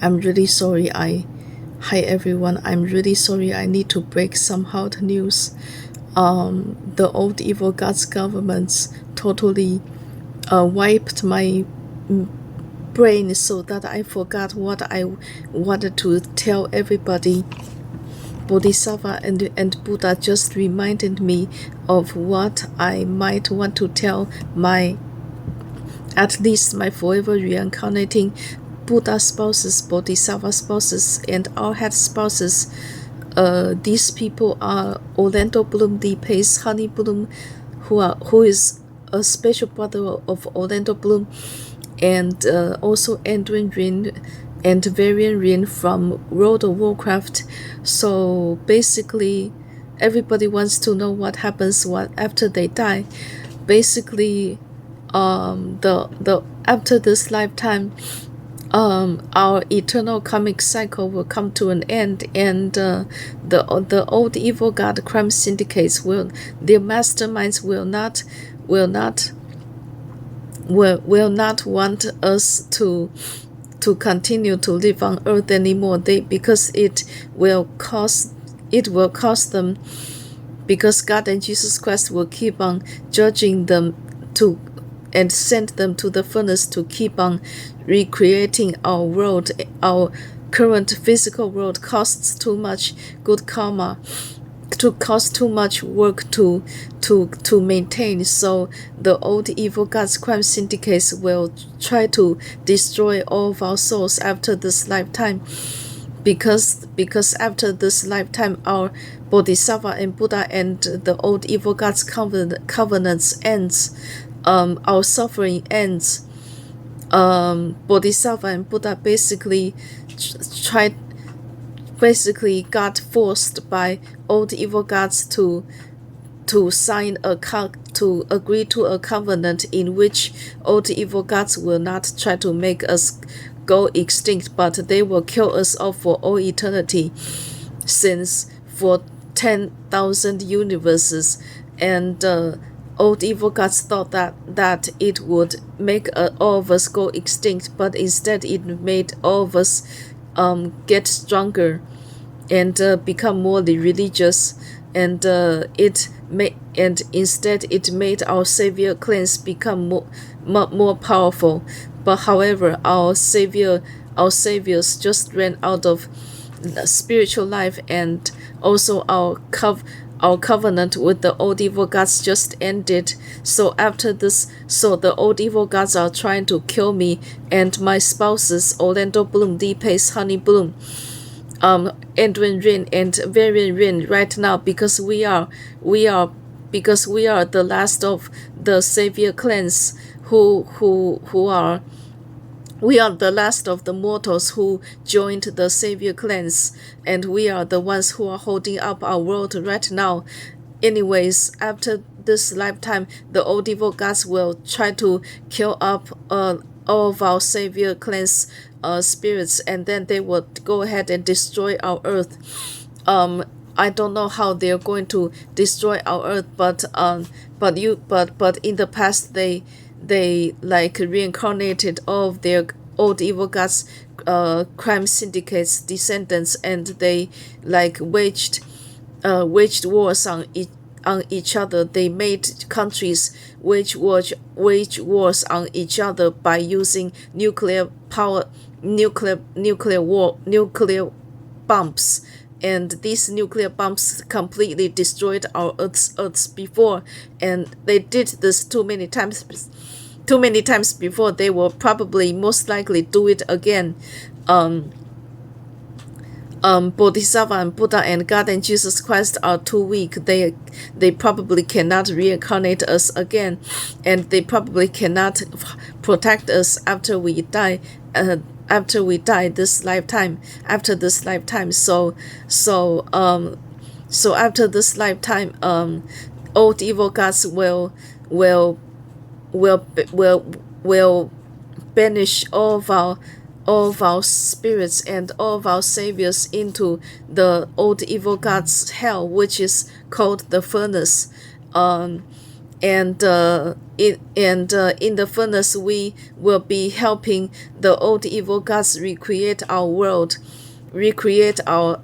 I'm really sorry. Hi everyone. I'm really sorry. I need to break somehow the news. The old evil God's governments totally wiped my brain so that I forgot what I wanted to tell everybody. Bodhisattva and Buddha just reminded me of what I might want to tell at least my forever reincarnating Buddha spouses, Bodhisattva spouses, and Arhat spouses. These people are Orlando Bloom, Lee Pace, Honey Bloom, who is a special brother of Orlando Bloom, and also Edwin Rin and Varian Rin from World of Warcraft. So basically, everybody wants to know what happens after they die. Basically, the after this lifetime, our eternal karmic cycle will come to an end, and the old evil god crime syndicates their masterminds will not want us to continue to live on earth anymore. Because it will cost them, because God and Jesus Christ will keep on judging them and send them to the furnace to keep on recreating our world. Our current physical world costs too much good karma, to cost too much work to maintain. So the old evil gods crime syndicates will try to destroy all of our souls after this lifetime, because after this lifetime our Bodhisattva and Buddha and the old evil gods covenants ends. Our suffering ends. Bodhisattva and Buddha basically got forced by old evil gods to agree to a covenant in which old evil gods will not try to make us go extinct, but they will kill us off for all eternity, since for 10,000 universes. And old evil gods thought that it would make all of us go extinct, but instead it made all of us get stronger and become more religious, and instead it made our savior claims become more powerful. But however, our saviors just ran out of spiritual life, and also our covenant with the old evil gods just ended. So after this, the old evil gods are trying to kill me and my spouses, Orlando Bloom, Lee Pace, Honey Bloom, Edwin Rin and Varian Rin right now, because we are the last of the savior clans we are the last of the mortals who joined the savior clans, and we are the ones who are holding up our world right now. Anyways, after this lifetime, the old evil gods will try to kill up all of our savior clans spirits, and then they will go ahead and destroy our earth. I don't know how they're going to destroy our earth, but in the past they like reincarnated all of their old evil gods crime syndicates descendants, and they like waged wars on each other. They made countries wage wars on each other by using nuclear bombs, and these nuclear bombs completely destroyed our earths before, and they did this too many times before. They will probably most likely do it again. Bodhisattva and Buddha and God and Jesus Christ are too weak. They probably cannot reincarnate us again, and they probably cannot protect us after we die. This lifetime. After this lifetime, so after this lifetime, old evil gods will banish all of our spirits and all of our saviors into the old evil gods hell, which is called the furnace. and in the furnace we will be helping the old evil gods recreate our world, recreate our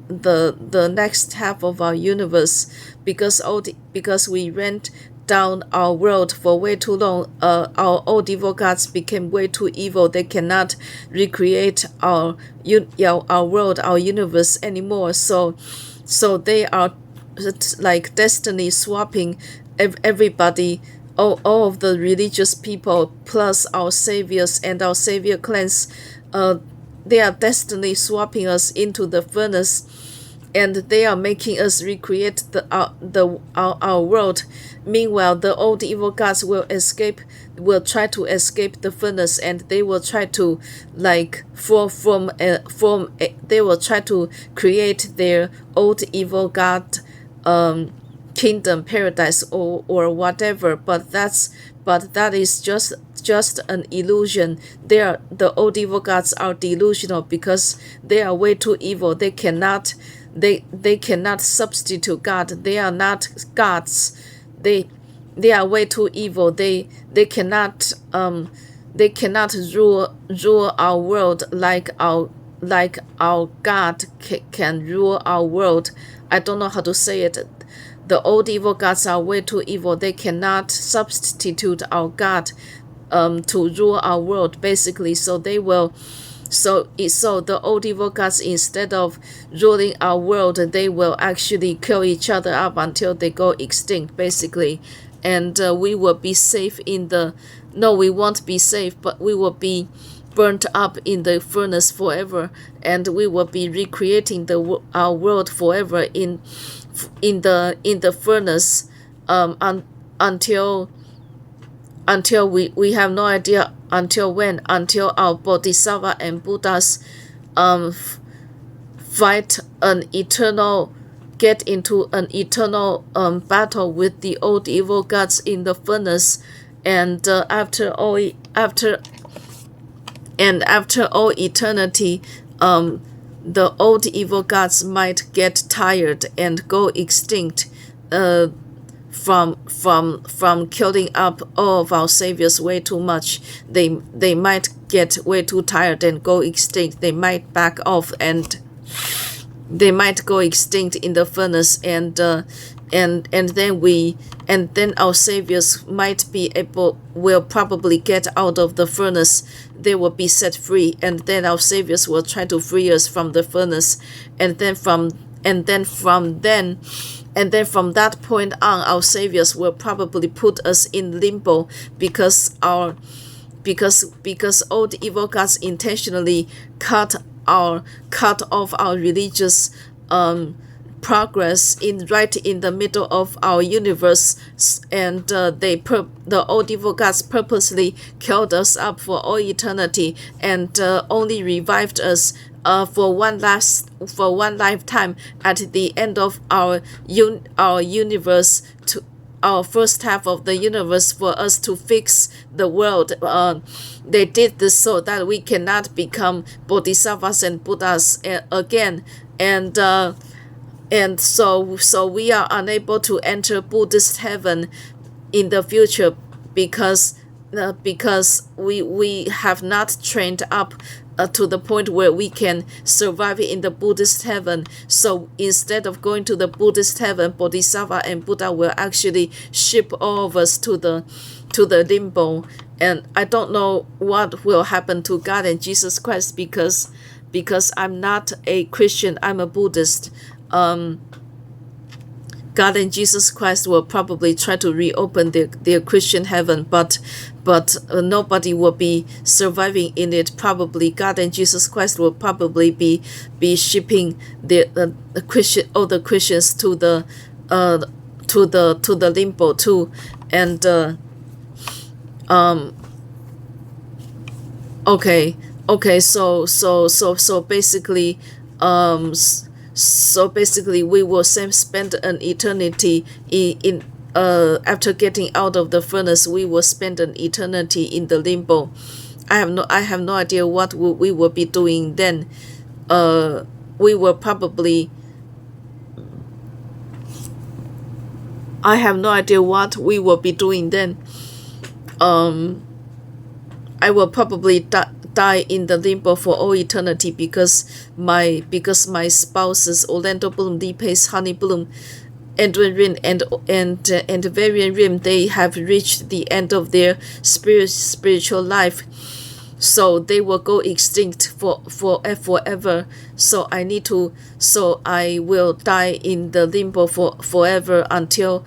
the next half of our universe, because we ran down our world for way too long. Our old evil gods became way too evil. They cannot recreate our world, our universe anymore. So they are like destiny swapping everybody, all of the religious people plus our saviors and our savior clans. They are destiny swapping us into the furnace, and they are making us recreate our world. Meanwhile, the old evil gods will try to escape the furnace, and they will try to like they will try to create their old evil god kingdom, paradise, or whatever. But that is just an illusion. The old evil gods are delusional because they are way too evil. They cannot substitute God. They are not gods. They are way too evil. They cannot rule our world like our God can rule our world. I don't know how to say it. The old evil gods are way too evil. They cannot substitute our God to rule our world, basically. So they will so the old evil gods, instead of ruling our world, they will actually kill each other up until they go extinct, basically. And we will be safe in the no, we won't be safe, but we will be burnt up in the furnace forever, and we will be recreating our world forever in the furnace, until we have no idea until when, until our bodhisattva and buddhas fight get into an eternal battle with the old evil gods in the furnace. And after all eternity, the old evil gods might get tired and go extinct from killing up all of our saviors way too much. They might get way too tired and go extinct. They might back off, and they might go extinct in the furnace, and then our saviors will probably get out of the furnace. They will be set free, and then our saviors will try to free us from the furnace, and then from that point on, our saviors will probably put us in limbo, because old evil gods intentionally cut off our religious progress right in the middle of our universe, and the old evil gods purposely killed us up for all eternity, and only revived us for one lifetime at the end of our universe, to our first half of the universe, for us to fix the world. They did this so that we cannot become bodhisattvas and buddhas again, and so we are unable to enter Buddhist heaven in the future, because we have not trained up to the point where we can survive in the Buddhist heaven. So instead of going to the Buddhist heaven, Bodhisattva and Buddha will actually ship all of us to the limbo. And I don't know what will happen to God and Jesus Christ, because I'm not a Christian, I'm a Buddhist. God and Jesus Christ will probably try to reopen their Christian heaven, but nobody will be surviving in it. Probably God and Jesus Christ will probably be shipping the Christians to the limbo too. And okay, so basically, we will spend an eternity in after getting out of the furnace. We will spend an eternity in the limbo. I have no idea what we will be doing then. We will probably I have no idea what we will be doing then. I will probably die in the limbo for all eternity because my spouses Orlando Bloom, Lee Pace, Honey Bloom, Edwin Rin, and Varian Rim, they have reached the end of their spiritual life, so they will go extinct forever. So I will die in the limbo forever until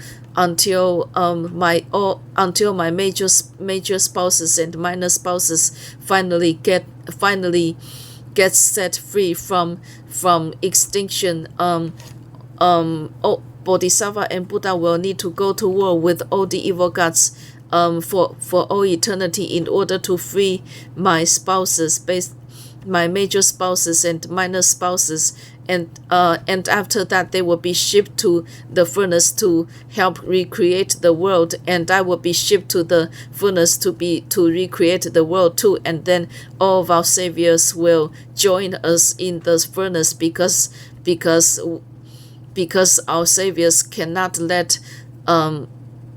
my major spouses and minor spouses finally get set free from extinction. Bodhisattva and Buddha will need to go to war with all the evil gods for all eternity in order to free my major spouses and minor spouses, and after that they will be shipped to the furnace to help recreate the world, and I will be shipped to the furnace to recreate the world too, and then all of our saviors will join us in the furnace because our saviors cannot let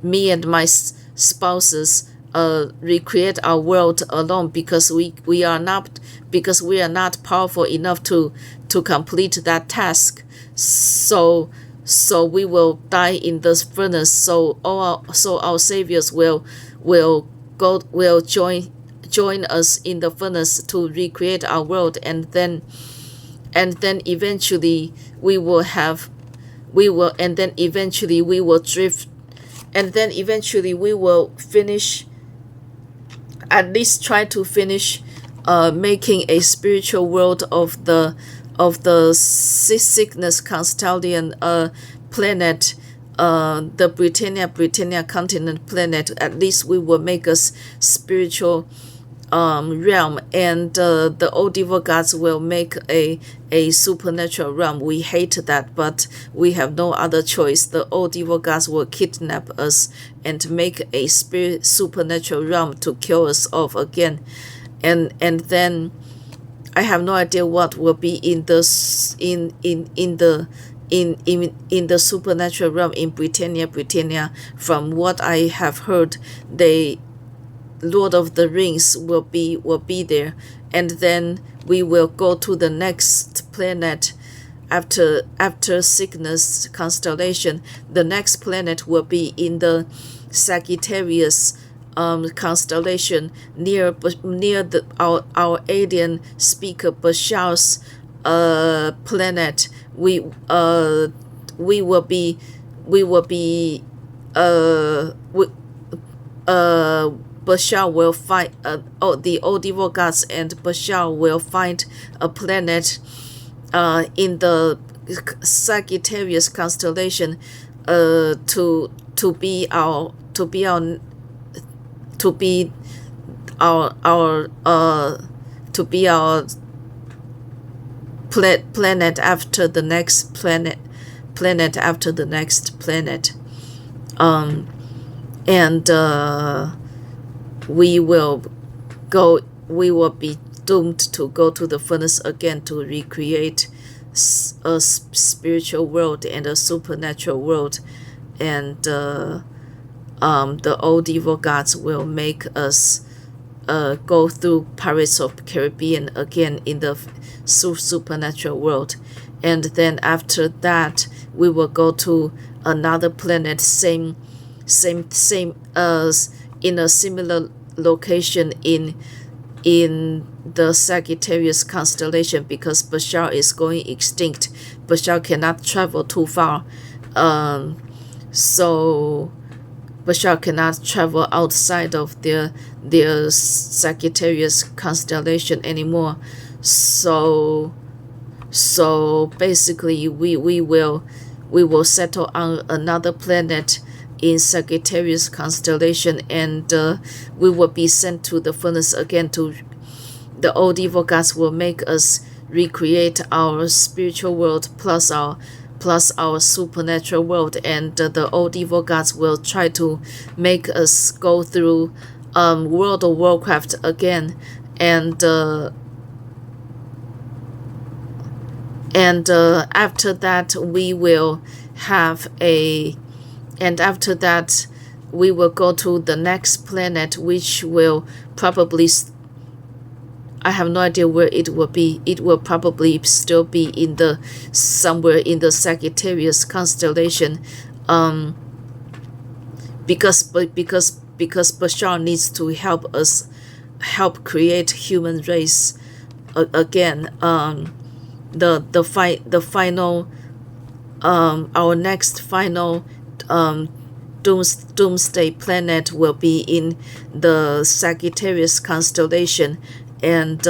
me and my spouses recreate our world alone, because we are not powerful enough to complete that task. So we will die in this furnace. So our saviors will join us in the furnace to recreate our world, and then eventually we will drift, and then eventually we will finish, at least try to finish making a spiritual world of the Cygnus constellation planet, the Britannia continent planet. At least we will make a spiritual realm, and the old evil gods will make a supernatural realm. We hate that, but we have no other choice. The old evil gods will kidnap us and make a supernatural realm to kill us off again, and then I have no idea what will be in the supernatural realm in Britannia. From what I have heard, Lord of the Rings will be there, and then we will go to the next planet after Cygnus constellation. The next planet will be in the Sagittarius constellation near our alien speaker Bashar's planet. We will be Bashar will find the old evil gods, and Bashar will find a planet in the Sagittarius constellation to be our planet after the next planet after the next planet, and we will be doomed to go to the furnace again to recreate a spiritual world and a supernatural world, and the old evil gods will make us go through Pirates of the Caribbean again in the supernatural world, and then after that we will go to another planet, same as in a similar location in the Sagittarius constellation, because Bashar is going extinct. Bashar cannot travel too far, so Bashar cannot travel outside of their Sagittarius constellation anymore. So basically we will settle on another planet in Sagittarius constellation, and we will be sent to the furnace again. The old evil gods will make us recreate our spiritual world plus our supernatural world, and the old evil gods will try to make us go through World of Warcraft again, and after that we will have a and after that we will go to the next planet, which will probably I have no idea where it will be. It will probably still be in the somewhere in the Sagittarius constellation, um, because Bashar needs to help create human race again. The final our next final um doomsday planet will be in the Sagittarius constellation, and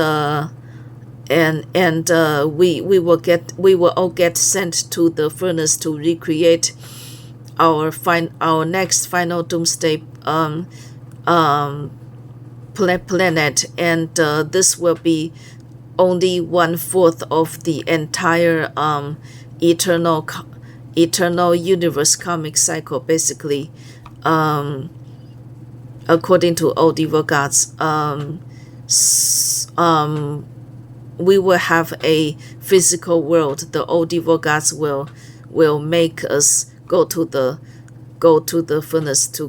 we will all get sent to the furnace to recreate our next final doomsday planet, and this will be only 1/4 of the entire eternal universe comic cycle, basically, according to all evil gods. We will have a physical world. The old evil gods will make us go to the furnace to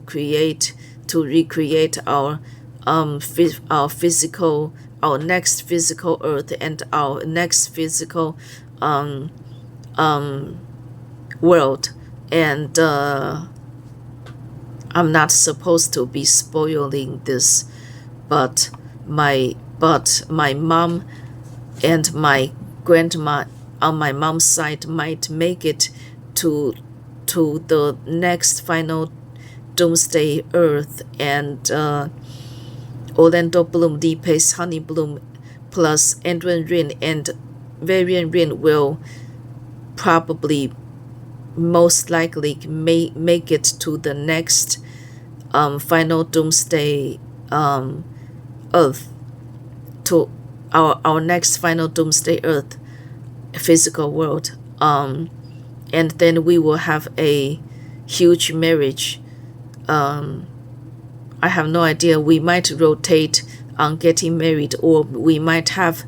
recreate our physical, our next physical earth, and our next physical world. And I'm not supposed to be spoiling this, but my mom and my grandma on my mom's side might make it to the next final doomsday earth, and Orlando Bloom, Lee Pace, Honey Bloom, plus Edwin Rin and Varian Rin will probably most likely make it to the next final doomsday earth, to our next final doomsday earth physical world, and then we will have a huge marriage. I have no idea. We might rotate on getting married, or we might have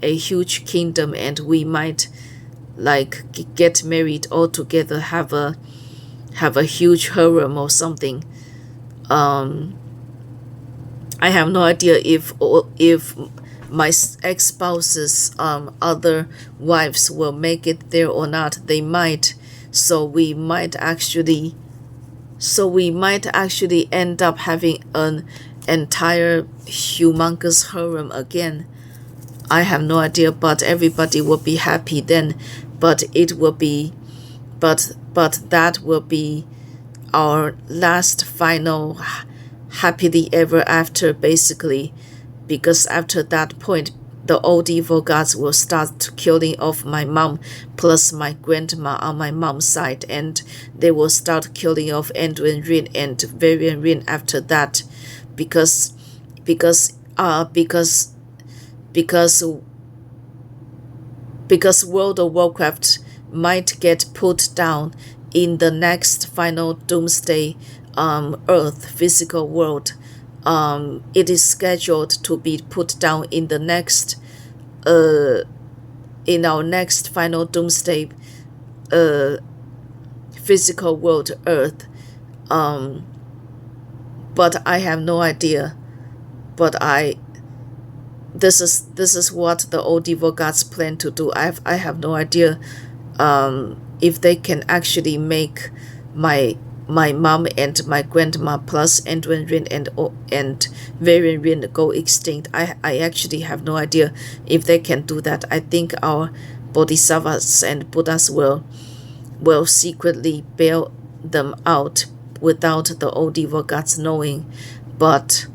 a huge kingdom, and we might like get married all together, have a huge harem or something. I have no idea if my ex-spouse's other wives will make it there or not. They might, so we might actually end up having an entire humongous harem again. I have no idea, but everybody will be happy then. But it will be, but that will be our last final happily ever after, basically, because after that point the old evil gods will start killing off my mom plus my grandma on my mom's side, and they will start killing off Edwin Rin and Varian Rin after that, because World of Warcraft might get put down in the next final doomsday earth physical world. It is scheduled to be put down in the next in our next final doomsday physical world earth, but I have no idea. But this is what the old evil gods plan to do. I have no idea if they can actually make my mom and my grandma plus Edwin Rin and Varian Rin go extinct. I actually have no idea if they can do that. I think our bodhisattvas and Buddhas will secretly bail them out without the old evil gods knowing, but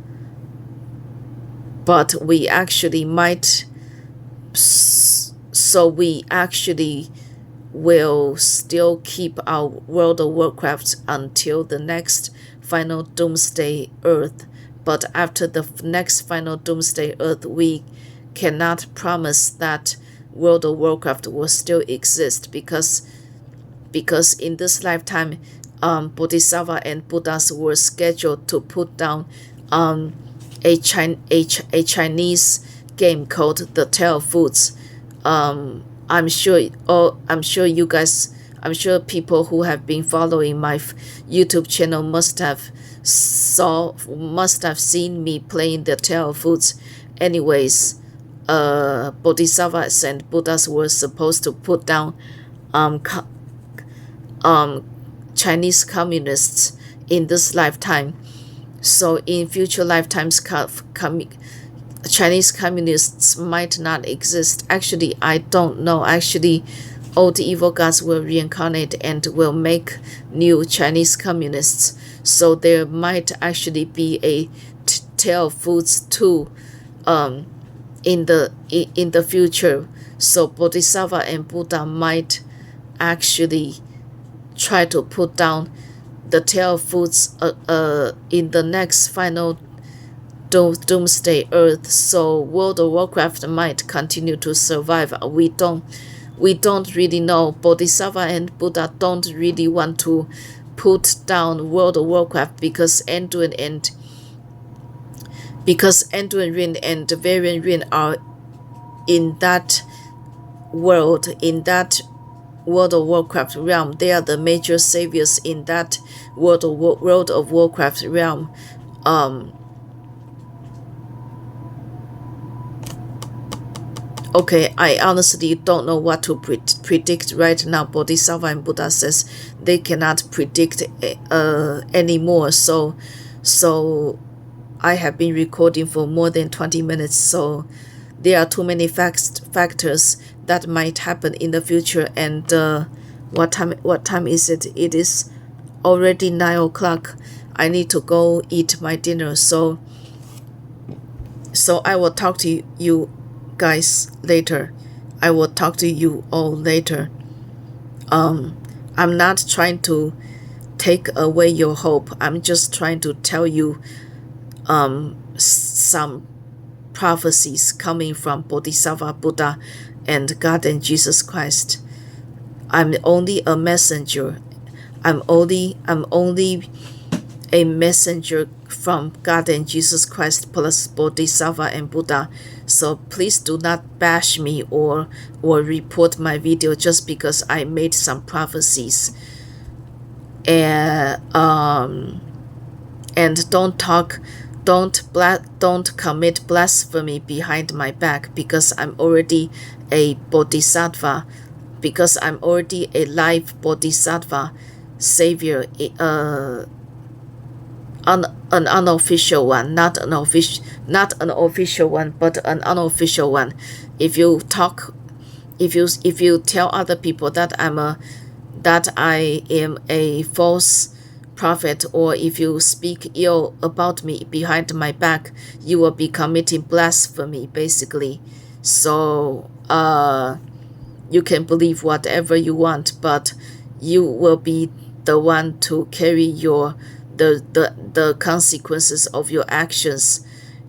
we actually might, so we actually will still keep our World of Warcraft until the next final doomsday earth. But after the next final doomsday earth, we cannot promise that World of Warcraft will still exist, because in this lifetime Bodhisattva and Buddhas were scheduled to put down a Chinese game called The Tale of Foods. I'm sure you guys I'm sure people who have been following my YouTube channel must have seen me playing the Tale of Foods. Anyways, Bodhisattvas and Buddhas were supposed to put down um, Chinese communists in this lifetime. So in future lifetimes, Chinese communists might not exist. Actually, I don't know. Actually, all the evil gods will reincarnate and will make new Chinese communists. So there might actually be a Tale of Foods 2 in the future. So Bodhisattva and Buddha might actually try to put down the Tale of Foods in the next final doomsday Earth. So World of Warcraft might continue to survive. We don't really know. Bodhisattva and Buddha don't really want to put down World of Warcraft because Anduin Rin and Varian Rin are in that world, in that World of Warcraft realm. They are the major saviors in that World of Warcraft realm. Okay, I honestly don't know what to predict right now. Bodhisattva and Buddha says they cannot predict anymore. So I have been recording for more than 20 minutes. So there are too many factors that might happen in the future. And what time is it? It is already 9 o'clock. I need to go eat my dinner. So I will talk to you guys later. I will talk to you all later. I'm not trying to take away your hope. I'm just trying to tell you some prophecies coming from Bodhisattva, Buddha, and God and Jesus Christ. I'm only a messenger. I'm only a messenger from God and Jesus Christ plus Bodhisattva and Buddha. So please do not bash me or report my video just because I made some prophecies. And don't commit blasphemy behind my back, because I'm already a bodhisattva, because I'm already a live bodhisattva savior, an unofficial one, not an official one, but an unofficial one. If you tell other people that I am a false prophet, or if you speak ill about me behind my back, you will be committing blasphemy, basically. So you can believe whatever you want, but you will be the one to carry the consequences of your actions.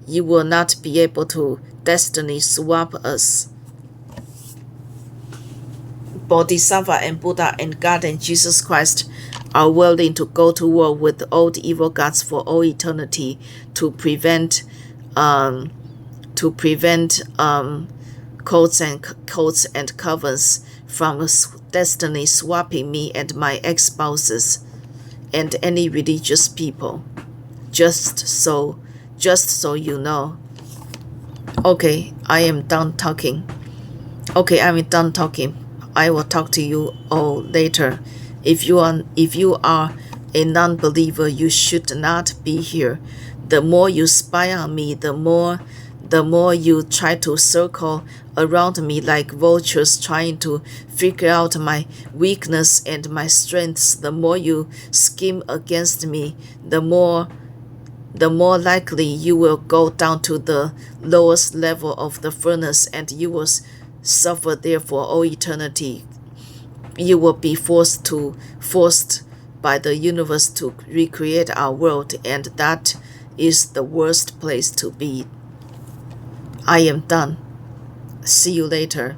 You will not be able to destiny swap us. Bodhisattva and Buddha and God and Jesus Christ are willing to go to war with all the evil gods for all eternity to prevent codes and covens from destiny swapping me and my ex-spouses and any religious people. Just so you know. Okay, I am done talking. I will talk to you all later. If you are a non-believer, you should not be here. The more you spy on me, the more you try to circle around me like vultures trying to figure out my weakness and my strengths, the more you scheme against me, the more likely you will go down to the lowest level of the furnace, and you will suffer there for all eternity. You will be forced by the universe to recreate our world, and that is the worst place to be. I am done. See you later.